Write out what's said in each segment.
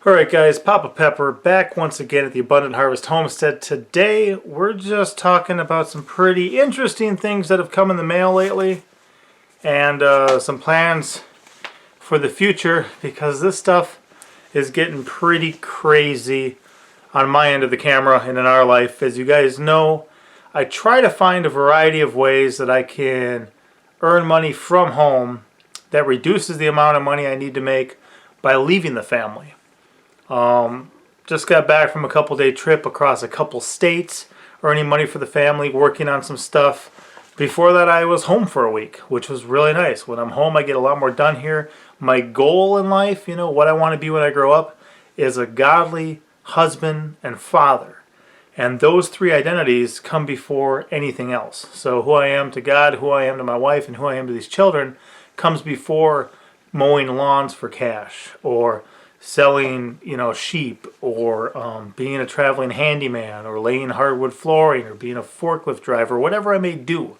Alright guys, Papa Pepper back once again at the Abundant Harvest Homestead. Today we're just talking about some pretty interesting things that have come in the mail lately and some plans for the future, because this stuff is getting pretty crazy on my end of the camera and in our life. As you guys know, I try to find a variety of ways that I can earn money from home that reduces the amount of money I need to make by leaving the family. Just got back from a couple-day trip across a couple states, earning money for the family, working on some stuff. Before that, I was home for a week, which was really nice. When I'm home, I get a lot more done here. My goal in life, what I want to be when I grow up, is a godly husband and father. And those three identities come before anything else. So who I am to God, who I am to my wife, and who I am to these children comes before mowing lawns for cash, or selling, sheep, or being a traveling handyman, or laying hardwood flooring, or being a forklift driver, whatever I may do.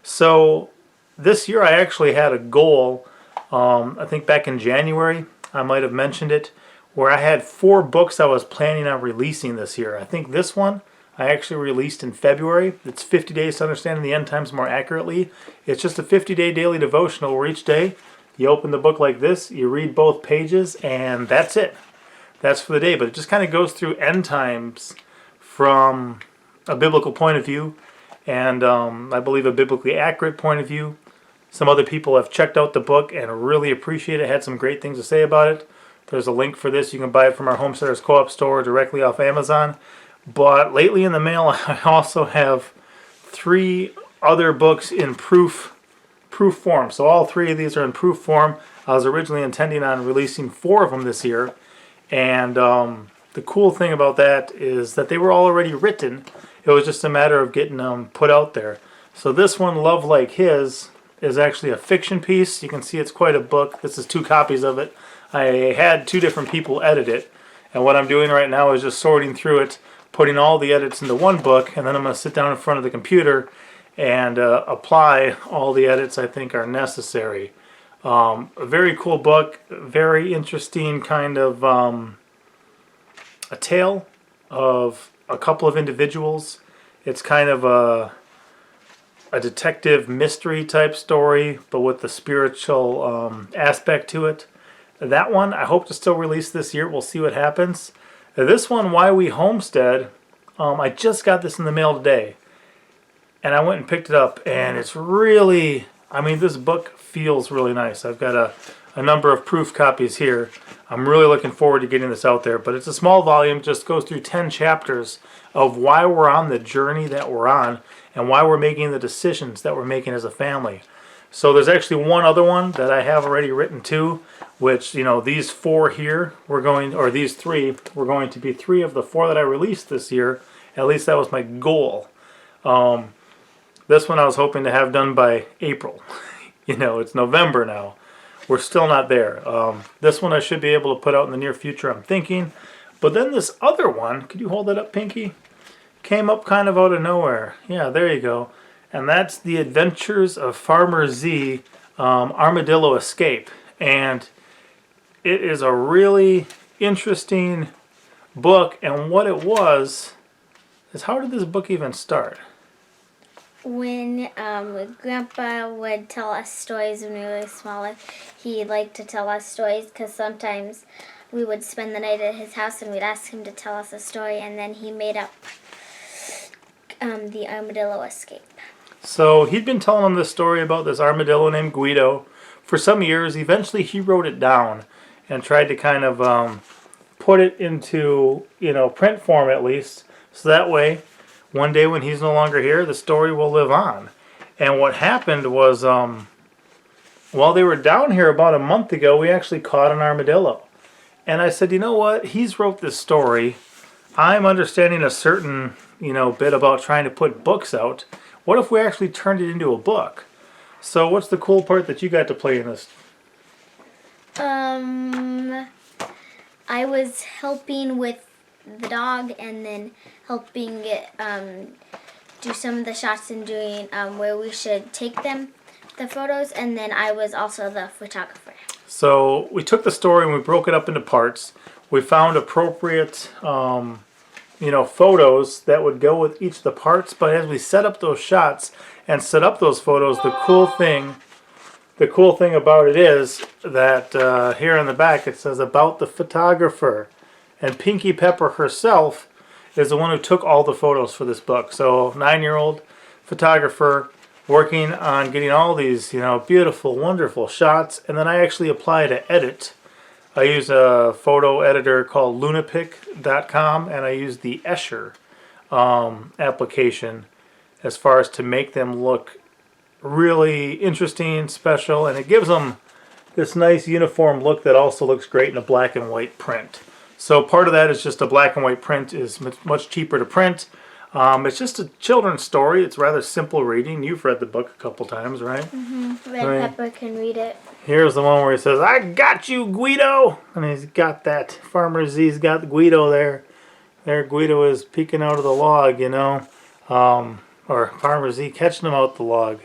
So this year I actually had a goal, I think back in January, I might have mentioned it, where I had 4 books I was planning on releasing this year. I think this one I actually released in February. It's 50 Days to Understanding the End Times More Accurately. It's just a 50-day daily devotional where each day you open the book like this, you read both pages, and that's it. That's for the day. But it just kind of goes through end times from a biblical point of view, and I believe a biblically accurate point of view. Some other people have checked out the book and really appreciate it, had some great things to say about it. There's a link for this. You can buy it from our Homesteaders Co-op store directly off Amazon. But lately in the mail, I also have 3 other books in proof form. So all 3 of these are in proof form. I was originally intending on releasing 4 of them this year, and the cool thing about that is that they were already written. It was just a matter of getting them put out there. So this one, Love Like His, is actually a fiction piece. You can see it's quite a book. This is 2 copies of it. I had 2 different people edit it, and what I'm doing right now is just sorting through it, putting all the edits into one book, and then I'm going to sit down in front of the computer and apply all the edits I think are necessary. A very cool book, very interesting kind of a tale of a couple of individuals. It's kind of a detective mystery type story, but with the spiritual aspect to it. That one I hope to still release this year. We'll see what happens. This one, Why We Homestead, I just got this in the mail today. And I went and picked it up, and it's really, this book feels really nice. I've got a number of proof copies here. I'm really looking forward to getting this out there, but it's a small volume, just goes through 10 chapters of why we're on the journey that we're on and why we're making the decisions that we're making as a family. So there's actually one other one that I have already written too, which, these 4 here, these 3 were going to be 3 of the 4 that I released this year. At least that was my goal. This one I was hoping to have done by April. It's November now. We're still not there. This one I should be able to put out in the near future, I'm thinking. But then this other one, could you hold that up, Pinky? Came up kind of out of nowhere. Yeah, there you go. And that's The Adventures of Farmer Z, Armadillo Escape. And it is a really interesting book. And what it was is, how did this book even start? When Grandpa would tell us stories when we were small, he liked to tell us stories because sometimes we would spend the night at his house and we'd ask him to tell us a story, and then he made up the Armadillo Escape. So he'd been telling them this story about this armadillo named Guido for some years. Eventually he wrote it down and tried to kind of put it into, print form at least, so that way one day when he's no longer here, the story will live on. And what happened was, while they were down here about a month ago, we actually caught an armadillo. And I said, you know what? He's wrote this story. I'm understanding a certain, bit about trying to put books out. What if we actually turned it into a book? So what's the cool part that you got to play in this? I was helping with the dog, and then helping do some of the shots and doing where we should take them, the photos, and then I was also the photographer. So we took the story and we broke it up into parts. we found appropriate photos that would go with each of the parts. But as we set up those shots and set up those photos, the cool thing about it is that here in the back it says about the photographer, and Pinky Pepper herself is the one who took all the photos for this book. So 9-year-old photographer working on getting all these beautiful, wonderful shots, and then I actually apply to edit. I use a photo editor called lunapic.com, and I use the Escher application as far as to make them look really interesting, special, and it gives them this nice uniform look that also looks great in a black and white print. So part of that is just a black and white print is much cheaper to print. It's just a children's story. It's rather simple reading. You've read the book a couple times, right? Mm-hmm. Red Pepper can read it. Here's the one where he says, "I got you, Guido!" And he's got that. Farmer Z's got Guido there. There, Guido is peeking out of the log, or Farmer Z catching him out the log.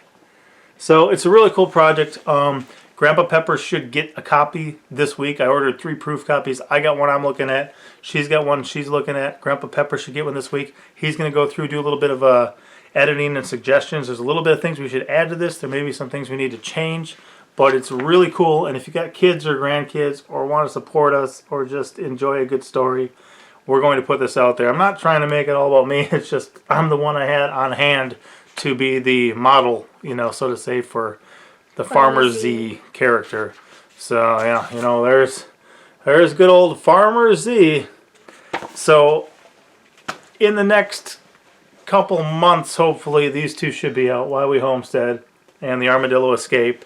So it's a really cool project. Grandpa Pepper should get a copy this week. I ordered 3 proof copies. I got one I'm looking at. She's got one she's looking at. Grandpa Pepper should get one this week. He's going to go through, do a little bit of editing and suggestions. There's a little bit of things we should add to this. There may be some things we need to change. But it's really cool, and if you got kids or grandkids or want to support us or just enjoy a good story, we're going to put this out there. I'm not trying to make it all about me. It's just I'm the one I had on hand to be the model, so to say, for the Farmer Z character. So yeah, there's good old Farmer Z. So in the next couple months, hopefully, these 2 should be out, Why We Homestead and The Armadillo Escape.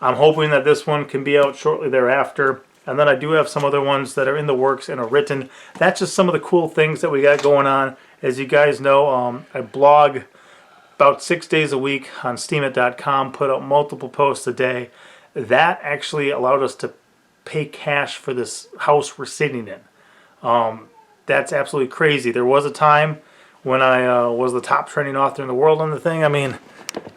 I'm hoping that this one can be out shortly thereafter. And then I do have some other ones that are in the works and are written. That's just some of the cool things that we got going on. As you guys know, I blog about 6 days a week on steamit.com, put out multiple posts a day. That actually allowed us to pay cash for this house we're sitting in. That's absolutely crazy. There was a time when I was the top trending author in the world on the thing. I mean,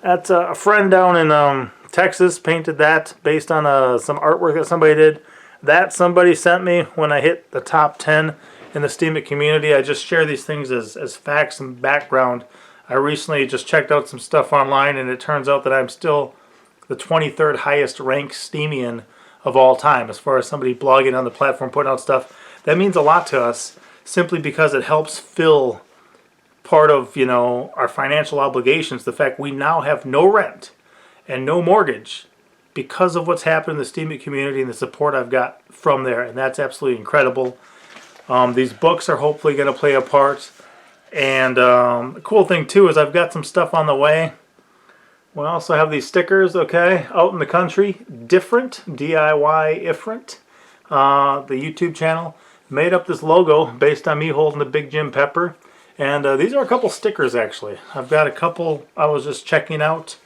that's a friend down in Texas painted that based on some artwork that somebody did. That somebody sent me when I hit the top 10 in the Steamit community. I just share these things as facts and background. I recently just checked out some stuff online, and it turns out that I'm still the 23rd highest ranked Steamian of all time as far as somebody blogging on the platform, putting out stuff. That means a lot to us simply because it helps fill part of our financial obligations. The fact we now have no rent and no mortgage because of what's happened in the Steamit community and the support I've got from there, and that's absolutely incredible. These books are hopefully going to play a part, and the cool thing too is I've got some stuff on the way. We also have these stickers, okay, out in the country. Different, DIY Ifrent, the YouTube channel, made up this logo based on me holding the Big Jim Pepper, and these are a couple stickers actually. I've got a couple I was just checking out.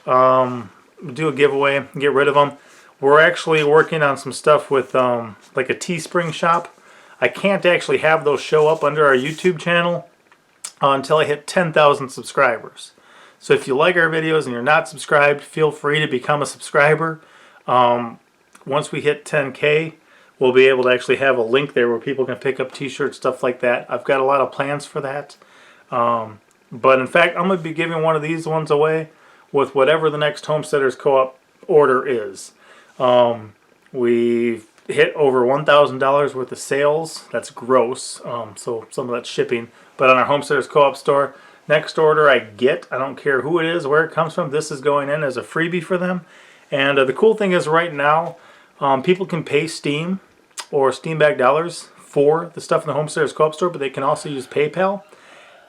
Do a giveaway, get rid of them. We're actually working on some stuff with like a Teespring shop. I can't actually have those show up under our YouTube channel until I hit 10,000 subscribers. So if you like our videos and you're not subscribed, feel free to become a subscriber. Once we hit 10K, we'll be able to actually have a link there where people can pick up t-shirts, stuff like that. I've got a lot of plans for that. But in fact, I'm going to be giving one of these ones away with whatever the next Homesteaders Co-op order is. We've hit over $1,000 worth of sales. That's gross, so some of that's shipping. But on our Homesteaders Co-op store, next order I get, I don't care who it is, where it comes from, this is going in as a freebie for them. And the cool thing is right now, people can pay Steam or Steam Bag dollars for the stuff in the Homesteaders Co-op store, but they can also use PayPal.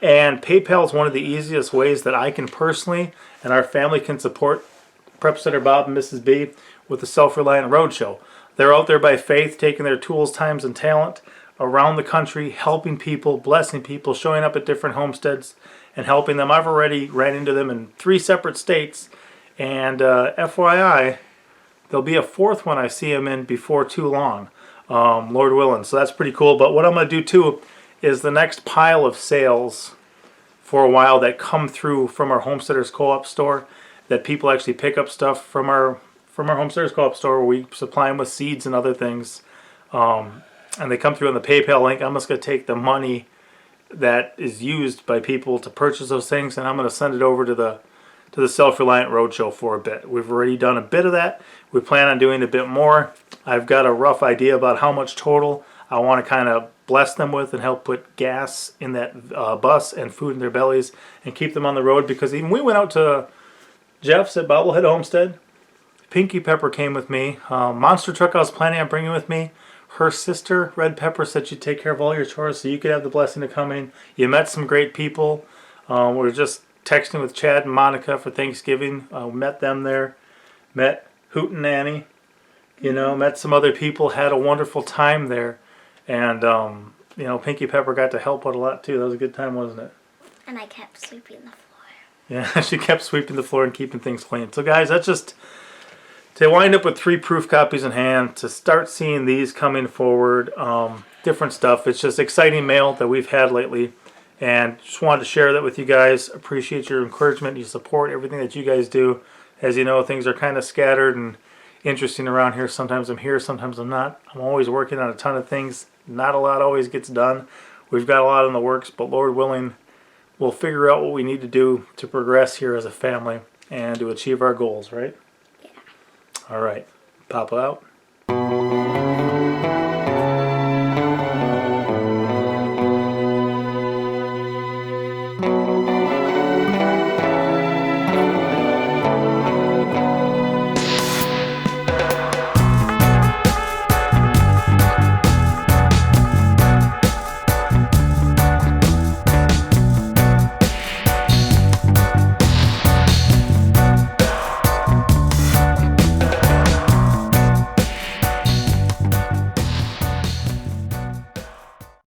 And PayPal is one of the easiest ways that I can personally and our family can support Prep Center Bob and Mrs. B with the Self-Reliant Roadshow. They're out there by faith, taking their tools, times, and talent around the country, helping people, blessing people, showing up at different homesteads, and helping them. I've already ran into them in 3 separate states, and FYI, there'll be a 4th one I see them in before too long, Lord willing. So that's pretty cool. But what I'm going to do too is the next pile of sales for a while that come through from our Homesteaders Co-op store, that people actually pick up stuff from our Homesteaders Co-op store where we supply them with seeds and other things. and they come through on the PayPal link, I'm just going to take the money that is used by people to purchase those things, and I'm going to send it over to the Self-Reliant Roadshow for a bit. We've already done a bit of that. We plan on doing a bit more. I've got a rough idea about how much total I want to kind of bless them with and help put gas in that bus and food in their bellies and keep them on the road, because even we went out to Jeff's at Bobblehead Homestead. Pinky Pepper came with me. Monster Truck I was planning on bringing with me. Her sister, Red Pepper, said she'd take care of all your chores so you could have the blessing of coming. You met some great people. We were just texting with Chad and Monica for Thanksgiving. Met them there. Met Hoot and Nanny. Met some other people. Had a wonderful time there. And, Pinky Pepper got to help out a lot too. That was a good time, wasn't it? And I kept sweeping the floor. Yeah, she kept sweeping the floor and keeping things clean. So guys, that's just to wind up with 3 proof copies in hand, to start seeing these coming forward, different stuff. It's just exciting mail that we've had lately, and just wanted to share that with you guys. Appreciate your encouragement, your support, everything that you guys do. As you know, things are kind of scattered and interesting around here. Sometimes I'm here, sometimes I'm not. I'm always working on a ton of things. Not a lot always gets done. We've got a lot in the works, but Lord willing, we'll figure out what we need to do to progress here as a family and to achieve our goals, right? Yeah. All right. Papa out.